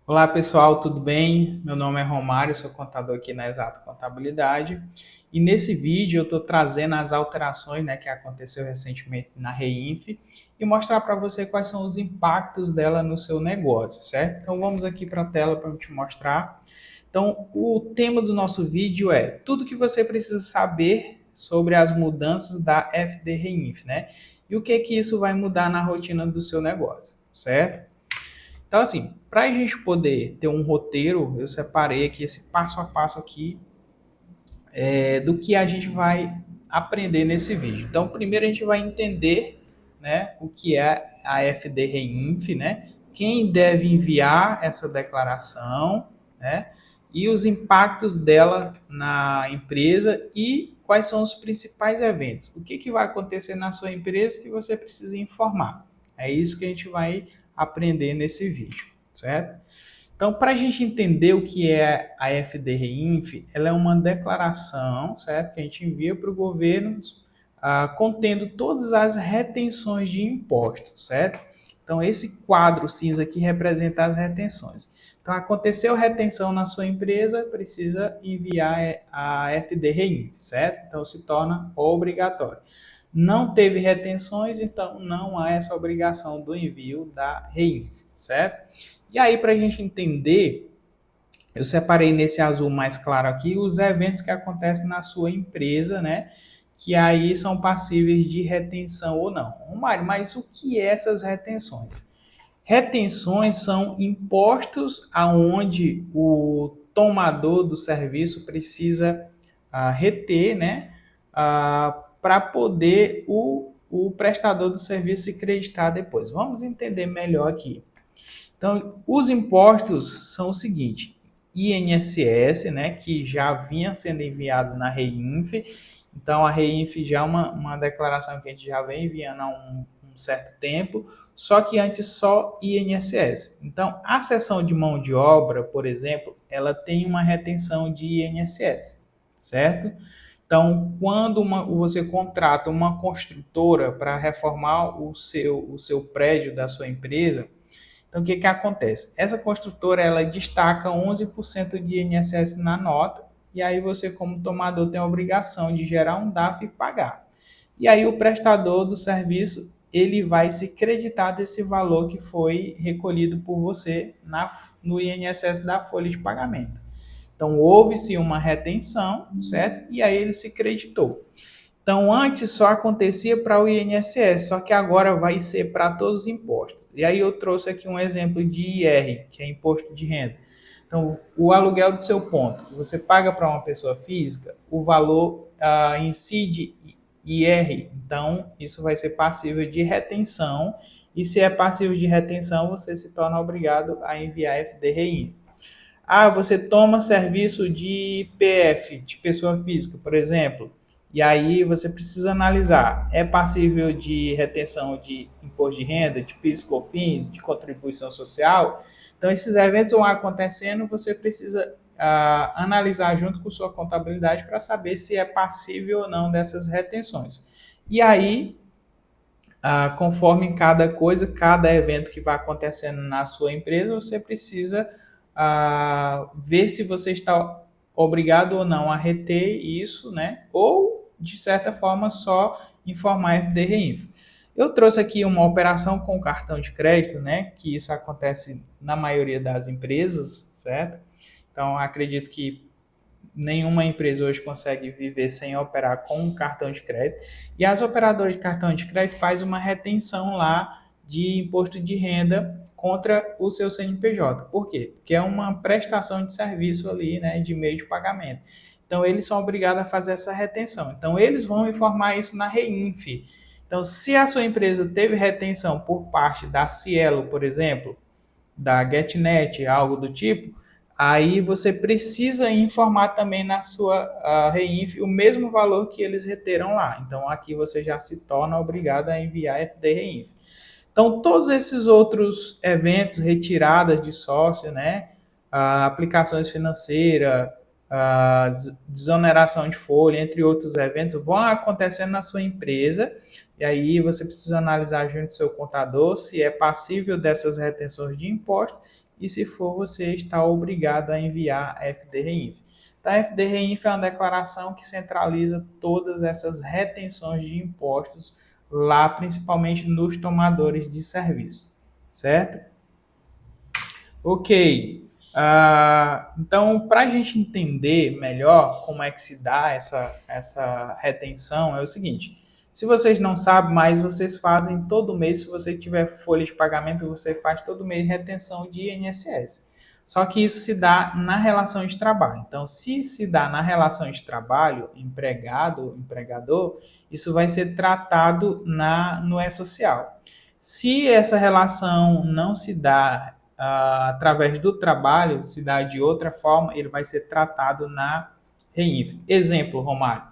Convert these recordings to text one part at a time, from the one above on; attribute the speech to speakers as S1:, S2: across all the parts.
S1: Olá pessoal, tudo bem? Meu nome é Romário, sou contador aqui na Exato Contabilidade e nesse vídeo eu estou trazendo as alterações que aconteceu recentemente na Reinf e mostrar para você quais são os impactos dela no seu negócio, certo? Então vamos aqui para a tela para eu te mostrar. Então o tema do nosso vídeo é tudo que você precisa saber sobre as mudanças da FD Reinf, né? E o que isso vai mudar na rotina do seu negócio, certo? Então, assim, para a gente poder ter um roteiro, eu separei aqui esse passo a passo aqui do que a gente vai aprender nesse vídeo. Então, primeiro a gente vai entender, né, o que é a FD Reinf, né, quem deve enviar essa declaração, né, e os impactos dela na empresa e quais são os principais eventos. O que vai acontecer na sua empresa que você precisa informar. É isso que a gente vai aprender nesse vídeo, certo? Então, para a gente entender o que é a FD-REINF, ela é uma declaração, certo, que a gente envia para o governo, contendo todas as retenções de impostos, certo? Então, esse quadro cinza aqui representa as retenções. Então, aconteceu retenção na sua empresa, precisa enviar a FD-REINF, certo? Então, se torna obrigatório. Não teve retenções, então não há essa obrigação do envio da REINF, certo? E aí, para a gente entender, eu separei nesse azul mais claro aqui os eventos que acontecem na sua empresa, né? Que aí são passíveis de retenção ou não. Mário, mas o que é essas retenções? Retenções são impostos aonde o tomador do serviço precisa reter, né? Para poder o prestador do serviço se creditar depois. Vamos entender melhor aqui. Então, os impostos são o seguinte: INSS, né, que já vinha sendo enviado na Reinf. Então, a Reinf já é uma declaração que a gente já vem enviando há um certo tempo, só que antes só INSS. Então, a seção de mão de obra, por exemplo, ela tem uma retenção de INSS, certo? Então, quando você contrata uma construtora para reformar o seu prédio da sua empresa, então, o que acontece? Essa construtora ela destaca 11% de INSS na nota, e aí você, como tomador, tem a obrigação de gerar um DARF e pagar. E aí o prestador do serviço ele vai se creditar desse valor que foi recolhido por você no INSS da folha de pagamento. Então, houve-se uma retenção, certo? E aí ele se creditou. Então, antes só acontecia para o INSS, só que agora vai ser para todos os impostos. E aí eu trouxe aqui um exemplo de IR, que é Imposto de Renda. Então, o aluguel do seu ponto, você paga para uma pessoa física, o valor incide IR, então isso vai ser passível de retenção, e se é passível de retenção, você se torna obrigado a enviar FD-REINF. Você toma serviço de PF, de pessoa física, por exemplo, e aí você precisa analisar, é passível de retenção de imposto de renda, de PIS, COFINS, de contribuição social? Então, esses eventos vão acontecendo, você precisa analisar junto com sua contabilidade para saber se é passível ou não dessas retenções. E aí, conforme cada coisa, cada evento que vai acontecendo na sua empresa, você precisa ver se você está obrigado ou não a reter isso, né? Ou, de certa forma, só informar a FD-REINF. Eu trouxe aqui uma operação com cartão de crédito, né? Que isso acontece na maioria das empresas, certo? Então, acredito que nenhuma empresa hoje consegue viver sem operar com um cartão de crédito. E as operadoras de cartão de crédito fazem uma retenção lá de imposto de renda contra o seu CNPJ. Por quê? Porque é uma prestação de serviço ali, né, de meio de pagamento. Então, eles são obrigados a fazer essa retenção. Então, eles vão informar isso na Reinf. Então, se a sua empresa teve retenção por parte da Cielo, por exemplo, da GetNet, algo do tipo, aí você precisa informar também na sua Reinf o mesmo valor que eles reteram lá. Então, aqui você já se torna obrigado a enviar FD Reinf. Então, todos esses outros eventos, retiradas de sócio, né, aplicações financeiras, desoneração de folha, entre outros eventos, vão acontecendo na sua empresa, e aí você precisa analisar junto ao seu contador se é passível dessas retenções de impostos e se for, você está obrigado a enviar a FD-REINF. Então, a FD-REINF é uma declaração que centraliza todas essas retenções de impostos lá, principalmente nos tomadores de serviço, certo? Ok. Então, para a gente entender melhor como é que se dá essa retenção, é o seguinte: se vocês não sabem, mas vocês fazem todo mês, se você tiver folha de pagamento, você faz todo mês retenção de INSS. Só que isso se dá na relação de trabalho. Então, se dá na relação de trabalho, empregado, empregador, isso vai ser tratado no E-Social. Se essa relação não se dá através do trabalho, se dá de outra forma, ele vai ser tratado na REINF. Exemplo, Romário,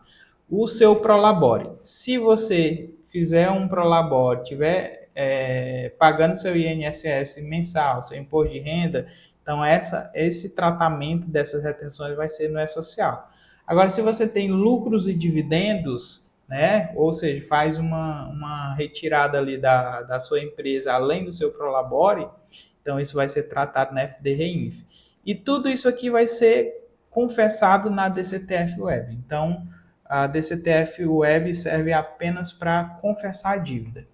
S1: o seu Prolabore. Se você fizer um Prolabore, tiver pagando seu INSS mensal, seu imposto de renda, então esse tratamento dessas retenções vai ser no E-Social. Agora, se você tem lucros e dividendos, né, ou seja, faz uma retirada ali da sua empresa além do seu Prolabore, então isso vai ser tratado na FD-REINF. E tudo isso aqui vai ser confessado na DCTF Web. Então, a DCTF Web serve apenas para confessar a dívida.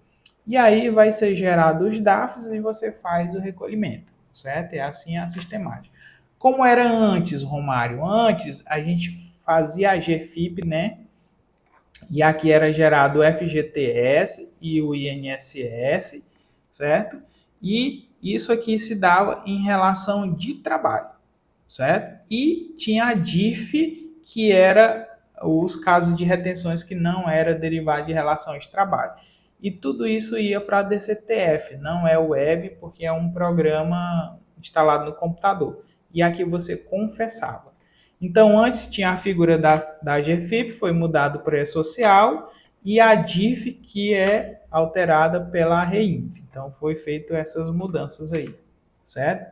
S1: E aí vai ser gerado os DAFs e você faz o recolhimento, certo? É assim a sistemática. Como era antes, Romário? Antes a gente fazia a GFIP, né? E aqui era gerado o FGTS e o INSS, certo? E isso aqui se dava em relação de trabalho, certo? E tinha a DIF, que era os casos de retenções que não era derivado de relação de trabalho. E tudo isso ia para a DCTF, não é web, porque é um programa instalado no computador. E aqui você confessava. Então, antes tinha a figura da GFIP, foi mudado para E-Social, e a DIF, que é alterada pela REINF. Então, foi feito essas mudanças aí, certo?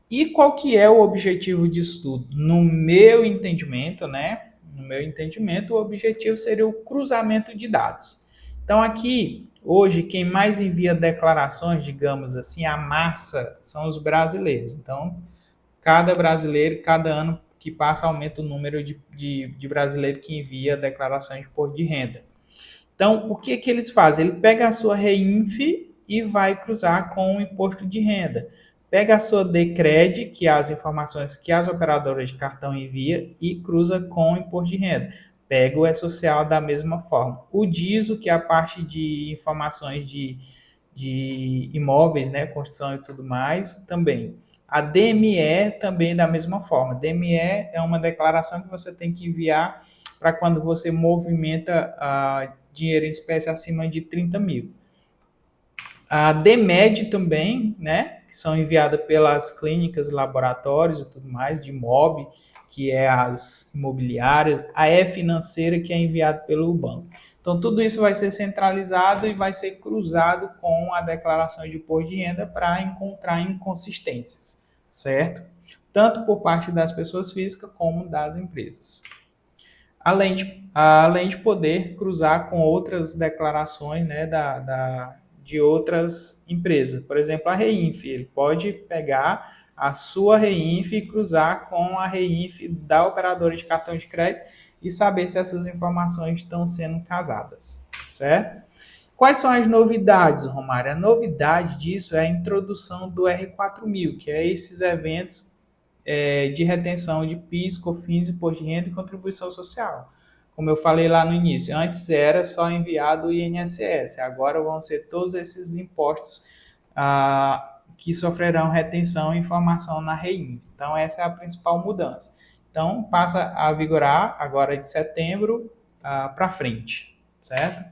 S1: E qual que é o objetivo disso tudo? No meu entendimento, né? No meu entendimento, o objetivo seria o cruzamento de dados. Então, aqui, hoje, quem mais envia declarações, digamos assim, a massa, são os brasileiros. Então, cada brasileiro, cada ano que passa, aumenta o número de brasileiros que envia declarações de imposto de renda. Então, o que eles fazem? Ele pega a sua REINF e vai cruzar com o imposto de renda. Pega a sua Decred, que é as informações que as operadoras de cartão enviam, e cruza com o imposto de renda. Pega o E-Social da mesma forma. O DISO, que é a parte de informações de imóveis, né, construção e tudo mais, também. A DME também da mesma forma. DME é uma declaração que você tem que enviar para quando você movimenta dinheiro em espécie acima de 30 mil. A DMED também, né, que são enviadas pelas clínicas, laboratórios e tudo mais, de IMOB, que é as imobiliárias. A E-Financeira, que é enviada pelo banco. Então, tudo isso vai ser centralizado e vai ser cruzado com a declaração de imposto de renda para encontrar inconsistências, certo? Tanto por parte das pessoas físicas como das empresas. Além de poder cruzar com outras declarações, né, de outras empresas. Por exemplo, a REINF, ele pode pegar a sua REINF e cruzar com a REINF da operadora de cartão de crédito e saber se essas informações estão sendo casadas, certo? Quais são as novidades, Romário? A novidade disso é a introdução do R4000, que é esses eventos de retenção de PIS, COFINS, imposto de renda e contribuição social. Como eu falei lá no início, antes era só enviado o INSS, agora vão ser todos esses impostos que sofrerão retenção e informação na REINF. Então, essa é a principal mudança. Então, passa a vigorar agora de setembro para frente, certo?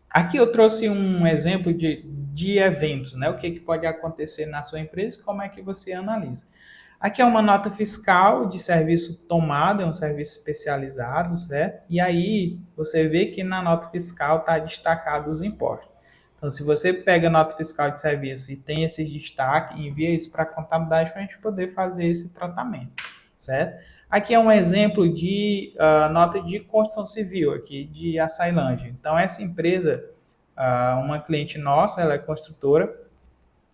S1: Aqui eu trouxe um exemplo de eventos, né? O que pode acontecer na sua empresa e como é que você analisa. Aqui é uma nota fiscal de serviço tomado, é um serviço especializado, certo? E aí você vê que na nota fiscal está destacado os impostos. Então, se você pega a nota fiscal de serviço e tem esse destaque, envia isso para a contabilidade para a gente poder fazer esse tratamento, certo? Aqui é um exemplo de nota de construção civil, aqui de Açailândia. Então, essa empresa, uma cliente nossa, ela é construtora,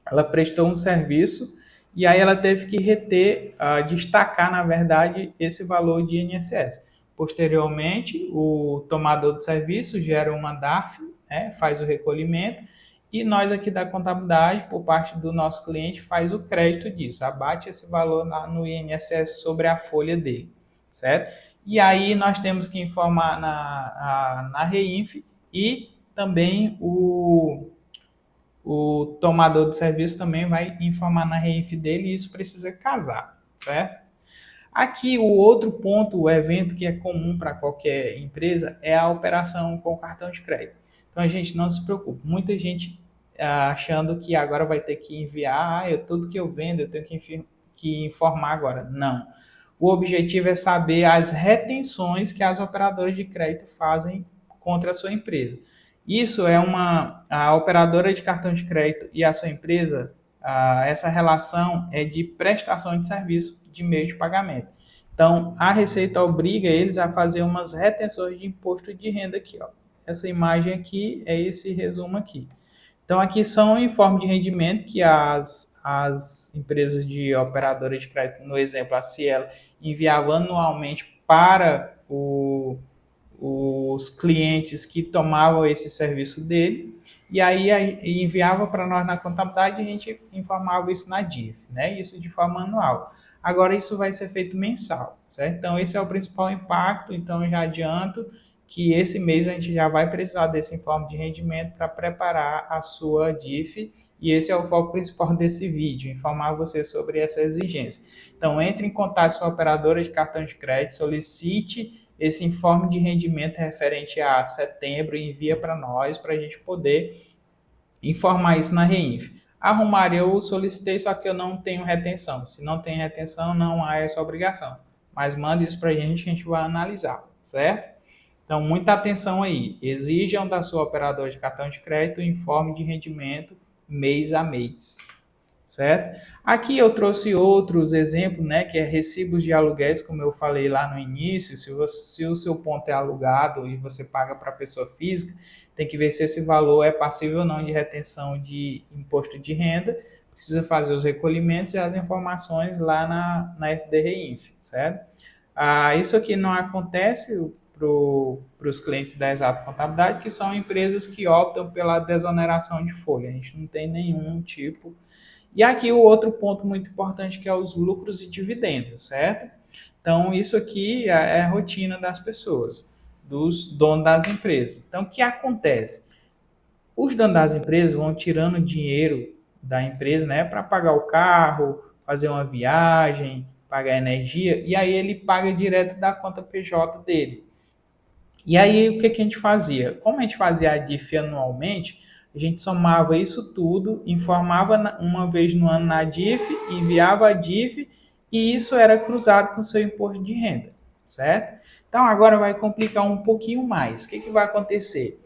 S1: ela prestou um serviço e aí ela teve que reter, destacar, na verdade, esse valor de INSS. Posteriormente, o tomador de serviço gera uma DARF, né, faz o recolhimento, e nós aqui da contabilidade, por parte do nosso cliente, faz o crédito disso, abate esse valor no INSS sobre a folha dele, certo? E aí nós temos que informar na REINF e também o tomador de serviço também vai informar na REINF dele e isso precisa casar, certo? Aqui o outro ponto, o evento que é comum para qualquer empresa é a operação com cartão de crédito. Então a gente não se preocupe. Muita gente achando que agora vai ter que enviar, tudo que eu vendo eu tenho que informar agora. Não. O objetivo é saber as retenções que as operadoras de crédito fazem contra a sua empresa. Isso é a operadora de cartão de crédito e a sua empresa, essa relação é de prestação de serviço de meio de pagamento. Então, a Receita obriga eles a fazer umas retenções de imposto de renda aqui, ó. Essa imagem aqui é esse resumo aqui. Então, aqui são informes de rendimento que as empresas de operadora de crédito, no exemplo, a Cielo, enviavam anualmente para os clientes que tomavam esse serviço dele, e aí enviava para nós na contabilidade e a gente informava isso na DIF, né? Isso de forma anual. Agora isso vai ser feito mensal, certo? Então esse é o principal impacto, então eu já adianto que esse mês a gente já vai precisar desse informe de rendimento para preparar a sua DIF, e esse é o foco principal desse vídeo, informar você sobre essa exigência. Então entre em contato com a operadora de cartão de crédito, solicite esse informe de rendimento referente a setembro e envia para nós, para a gente poder informar isso na REINF. Romário, eu solicitei, só que eu não tenho retenção. Se não tem retenção, não há essa obrigação. Mas manda isso para a gente vai analisar, certo? Então, muita atenção aí. Exijam da sua operadora de cartão de crédito o informe de rendimento mês a mês, certo? Aqui eu trouxe outros exemplos, né, que é recibos de aluguéis, como eu falei lá no início. Se o seu ponto é alugado e você paga para pessoa física, tem que ver se esse valor é passível ou não de retenção de imposto de renda. Precisa fazer os recolhimentos e as informações lá na FD Reinf, certo? Isso aqui não acontece para os clientes da Exato Contabilidade, que são empresas que optam pela desoneração de folha. A gente não tem nenhum tipo. E aqui o outro ponto muito importante, que é os lucros e dividendos, certo? Então, isso aqui é a rotina das pessoas, dos donos das empresas. Então, o que acontece? Os donos das empresas vão tirando dinheiro da empresa, né, para pagar o carro, fazer uma viagem, pagar energia, e aí ele paga direto da conta PJ dele. E aí, o que a gente fazia? Como a gente fazia a DIF anualmente, a gente somava isso tudo, informava uma vez no ano na DIF, enviava a DIF, e isso era cruzado com o seu imposto de renda, certo? Então, agora vai complicar um pouquinho mais. O que vai acontecer?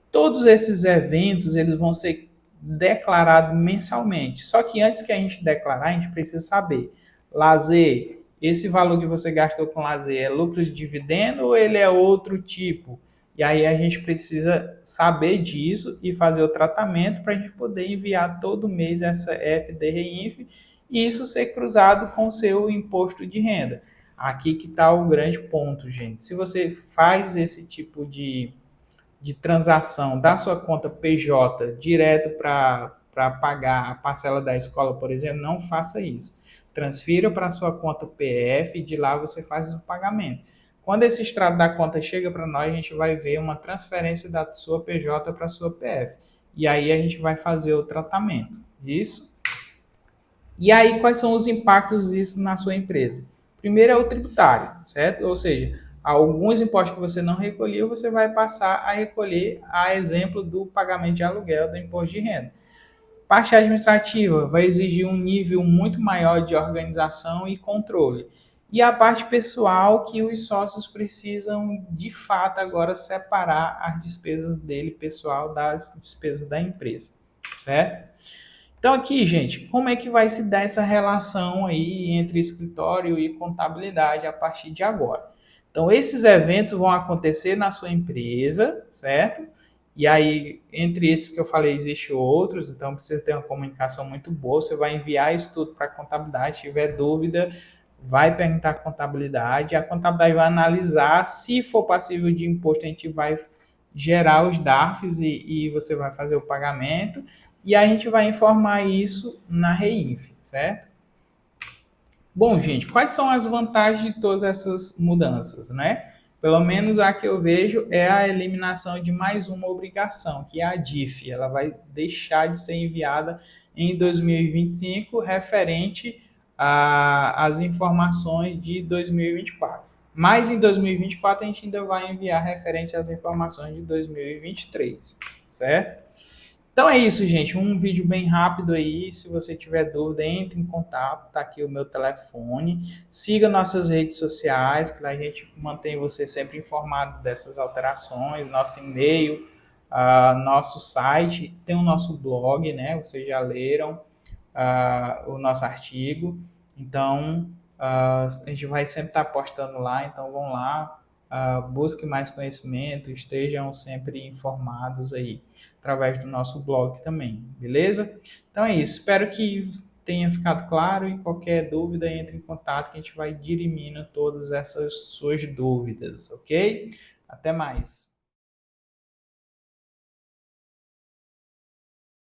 S1: Todos esses eventos, eles vão ser declarados mensalmente. Só que antes que a gente declarar, a gente precisa saber, lazer, esse valor que você gastou com lazer é lucro de dividendo ou ele é outro tipo? E aí a gente precisa saber disso e fazer o tratamento para a gente poder enviar todo mês essa FD Reinf e isso ser cruzado com o seu imposto de renda. Aqui que está o grande ponto, gente. Se você faz esse tipo de transação da sua conta PJ direto para pagar a parcela da escola, por exemplo, não faça isso. Transfira para a sua conta PF e de lá você faz o pagamento. Quando esse extrato da conta chega para nós, a gente vai ver uma transferência da sua PJ para a sua PF. E aí a gente vai fazer o tratamento. Isso. E aí, quais são os impactos disso na sua empresa? Primeiro é o tributário, certo? Ou seja, alguns impostos que você não recolheu, você vai passar a recolher, a exemplo do pagamento de aluguel do imposto de renda. Parte administrativa vai exigir um nível muito maior de organização e controle. E a parte pessoal, que os sócios precisam, de fato, agora separar as despesas dele pessoal das despesas da empresa, certo? Então aqui, gente, como é que vai se dar essa relação aí entre escritório e contabilidade a partir de agora? Então esses eventos vão acontecer na sua empresa, certo? E aí, entre esses que eu falei, existem outros, então precisa ter uma comunicação muito boa. Você vai enviar isso tudo para a contabilidade, se tiver dúvida, vai perguntar à contabilidade, a contabilidade vai analisar, se for passível de imposto, a gente vai gerar os DARFs e você vai fazer o pagamento, e a gente vai informar isso na REINF, certo? Bom, gente, quais são as vantagens de todas essas mudanças, né? Pelo menos a que eu vejo é a eliminação de mais uma obrigação, que é a DIF. Ela vai deixar de ser enviada em 2025 referente às informações de 2024. Mas em 2024 a gente ainda vai enviar referente às informações de 2023, certo? Então é isso, gente. Um vídeo bem rápido aí. Se você tiver dúvida, entre em contato. Tá aqui o meu telefone. Siga nossas redes sociais, que a gente mantém você sempre informado dessas alterações. Nosso e-mail, nosso site, tem o nosso blog, né? Vocês já leram o nosso artigo. Então, a gente vai sempre estar postando lá. Então, vão lá. Busque mais conhecimento, estejam sempre informados aí, através do nosso blog também, beleza? Então é isso, espero que tenha ficado claro e qualquer dúvida entre em contato que a gente vai dirimindo todas essas suas dúvidas, ok? Até mais!